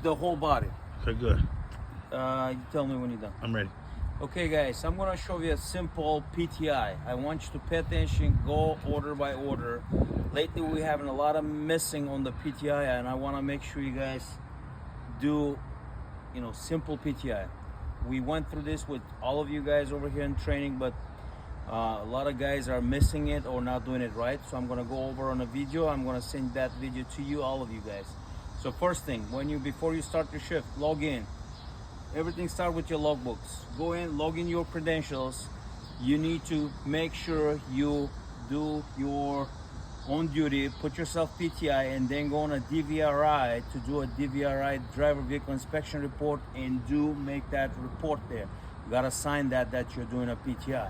the whole body. Okay, good. You tell me when you're done. I'm ready. Okay guys, I'm gonna show you a simple PTI. I want you to pay attention, go order by order. Lately we're having a lot of missing on the PTI, and I wanna make sure you guys do, simple PTI. We went through this with all of you guys over here in training, but a lot of guys are missing it or not doing it right. So I'm gonna go over on a video. I'm gonna send that video to you, all of you guys. So first thing, before you start your shift, log in. Everything start with your logbooks. Go in, log in your credentials. You need to make sure you do your on duty, put yourself PTI, and then go on a DVRI to do a DVRI, driver vehicle inspection report, and make that report there. You gotta sign that you're doing a PTI.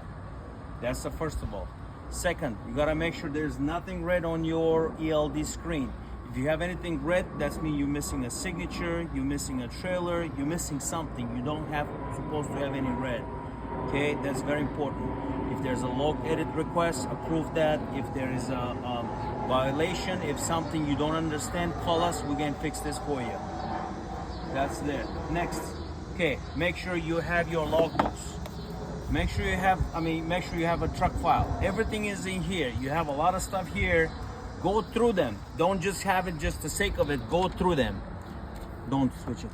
That's the first of all. Second, you gotta make sure there's nothing red on your ELD screen. If you have anything red, that means you're missing a signature, you're missing a trailer, you're missing something. You don't supposed to have any red. Okay, that's very important. If there's a log edit request, approve that. If there is a violation, if something you don't understand, call us, we can fix this for you. That's there. Next, okay, make sure you have your logbooks. Make sure you have a truck file. Everything is in here. You have a lot of stuff here. Go through them. Don't just have it just the sake of it. Go through them. Don't switch it.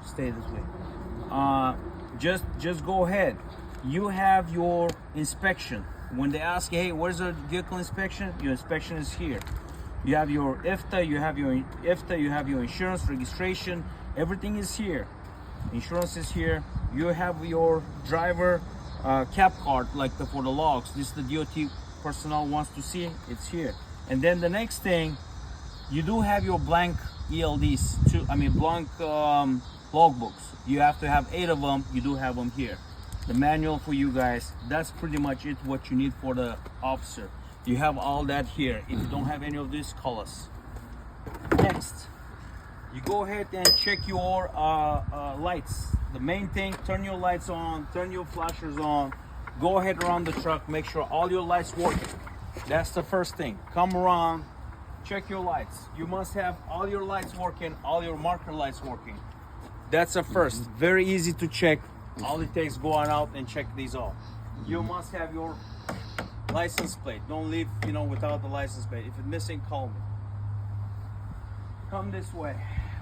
Stay this way. Just go ahead. You have your inspection. When they ask you, hey, where's the vehicle inspection? Your inspection is here. You have your IFTA, you have your insurance registration. Everything is here. Insurance is here. You have your driver cap card, for the logs. This is the DOT personnel wants to see. It's here. And then the next thing, you do have your blank ELDs too. Blank logbooks. You have to have 8 of them. You do have them here. The manual for you guys. That's pretty much it. What you need for the officer. You have all that here. If you don't have any of this, call us. Next, you go ahead and check your lights. The main thing: turn your lights on, turn your flashers on. Go ahead around the truck. Make sure all your lights work. That's the first thing. Come around, check your lights. You must have all your lights working, all your marker lights working. That's the first. Very easy to check. All it takes, go on out and check these all. You must have your license plate. Don't leave, without the license plate. If it's missing, call me. Come this way.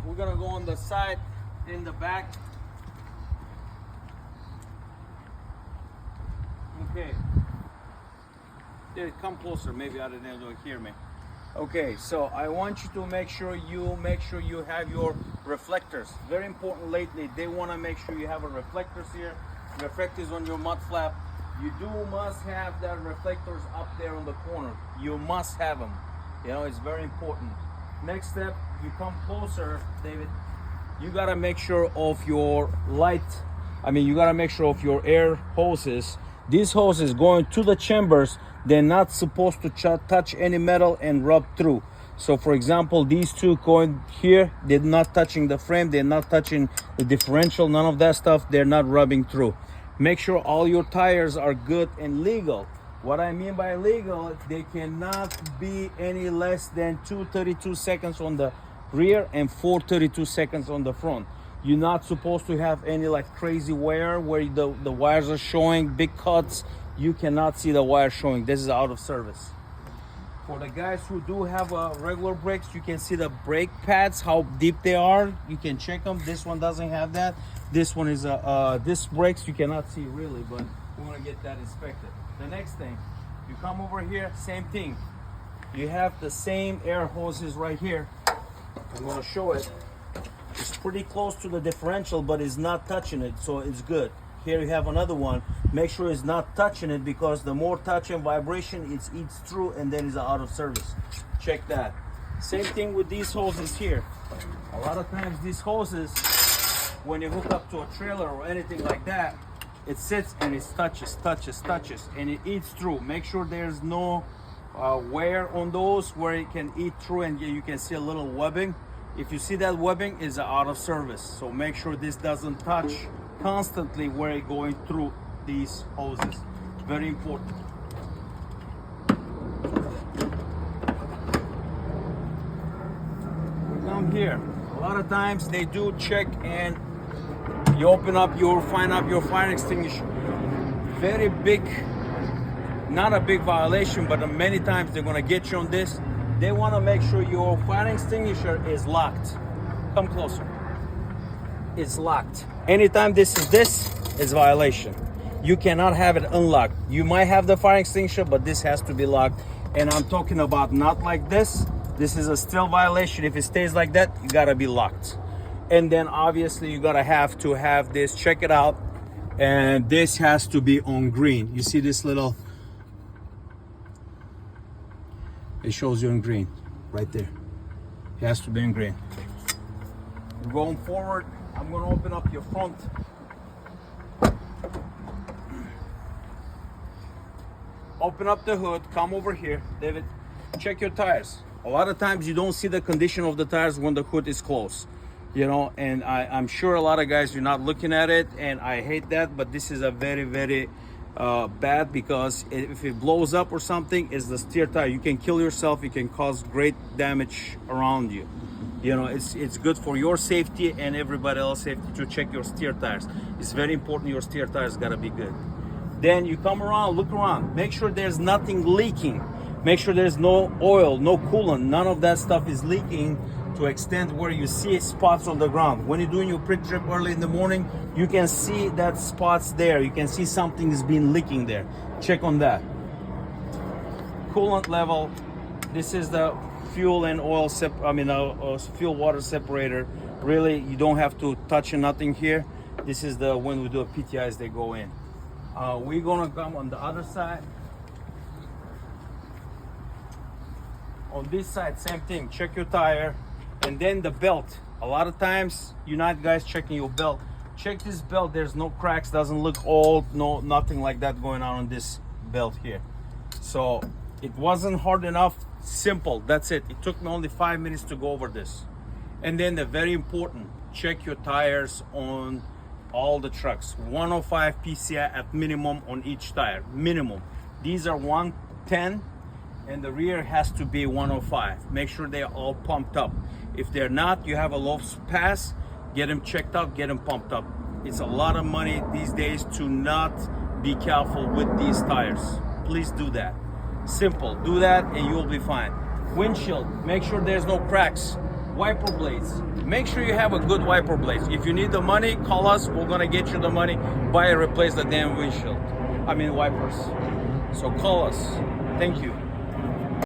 We're gonna go on the side, in the back. Okay. Yeah, come closer. Maybe I didn't hear me. Okay, so I want you to make sure you have your reflectors. Very important lately. They want to make sure you have a reflectors here. Reflectors on your mud flap. You must have that reflectors up there on the corner. You must have them. It's very important. Next step, you come closer, David. You gotta make sure of your light. You gotta make sure of your air hoses. These hoses going to the chambers, they're not supposed to touch any metal and rub through. So for example, these two going here, they're not touching the frame, they're not touching the differential, none of that stuff, they're not rubbing through. Make sure all your tires are good and legal. What I mean by legal, they cannot be any less than 232 seconds on the rear and 432 seconds on the front. You're not supposed to have any crazy wear where the wires are showing big cuts. You cannot see the wire showing. This is out of service. For the guys who do have regular brakes, you can see the brake pads, how deep they are. You can check them. This one doesn't have that. This one is disc brakes. You cannot see really, but we want to get that inspected. The next thing, you come over here, same thing. You have the same air hoses right here. I'm going to show it. It's pretty close to the differential, but it's not touching it, so it's good. Here you have another one. Make sure it's not touching it, because the more touch and vibration, it eats through and then it's out of service. Check that. Same thing with these hoses here. A lot of times these hoses, when you hook up to a trailer or anything like that, it sits and it touches, and it eats through. Make sure there's no wear on those where it can eat through and you can see a little webbing. If you see that webbing, is out of service. So make sure this doesn't touch constantly where it's going through these hoses. Very important. We come here. A lot of times they do check, and you open up, you'll find out your fire extinguisher. Very big, not a big violation, but many times they're gonna get you on this. They wanna make sure your fire extinguisher is locked. Come closer. It's locked. Anytime this is violation. You cannot have it unlocked. You might have the fire extinguisher, but this has to be locked. And I'm talking about not like this. This is a still violation. If it stays like that, you gotta be locked. And then obviously you gotta have to have this, check it out. And this has to be on green. You see this little, it shows you in green, right there. It has to be in green. Going forward, I'm gonna open up your front. Open up the hood, come over here, David, check your tires. A lot of times you don't see the condition of the tires when the hood is closed, you know, and I'm sure a lot of guys, you're not looking at it, and I hate that, but this is a very, very bad, because if it blows up or something, it's the steer tire. You can kill yourself, you can cause great damage around you. You know, it's good for your safety and everybody else's safety to check your steer tires. It's very important your steer tires gotta be good. Then you come around, look around, make sure there's nothing leaking. Make sure there's no oil, no coolant, none of that stuff is leaking to extent where you see spots on the ground. When you're doing your pre-trip early in the morning, you can see that spots there. You can see something is being leaking there. Check on that. Coolant level, this is the fuel and oil, fuel water separator. Really, you don't have to touch nothing here. This is the, when we do a PTIs, they go in. We're gonna come on the other side. On this side, same thing, check your tire. And then the belt. A lot of times, you're not guys checking your belt. Check this belt, there's no cracks, doesn't look old, no, nothing like that going on this belt here. So it wasn't hard enough, simple, that's it. It took me only 5 minutes to go over this. And then the very important, check your tires on all the trucks. 105 PCI at minimum on each tire, minimum. These are 110, and the rear has to be 105. Make sure they're all pumped up. If they're not, you have a low pass, get them checked out, get them pumped up. It's a lot of money these days to not be careful with these tires. Please do that. Simple, do that and you'll be fine. Windshield, make sure there's no cracks. Wiper blades, make sure you have a good wiper blades. If you need the money, call us, we're gonna get you the money, buy and replace the damn windshield. Wipers. So call us. Thank you.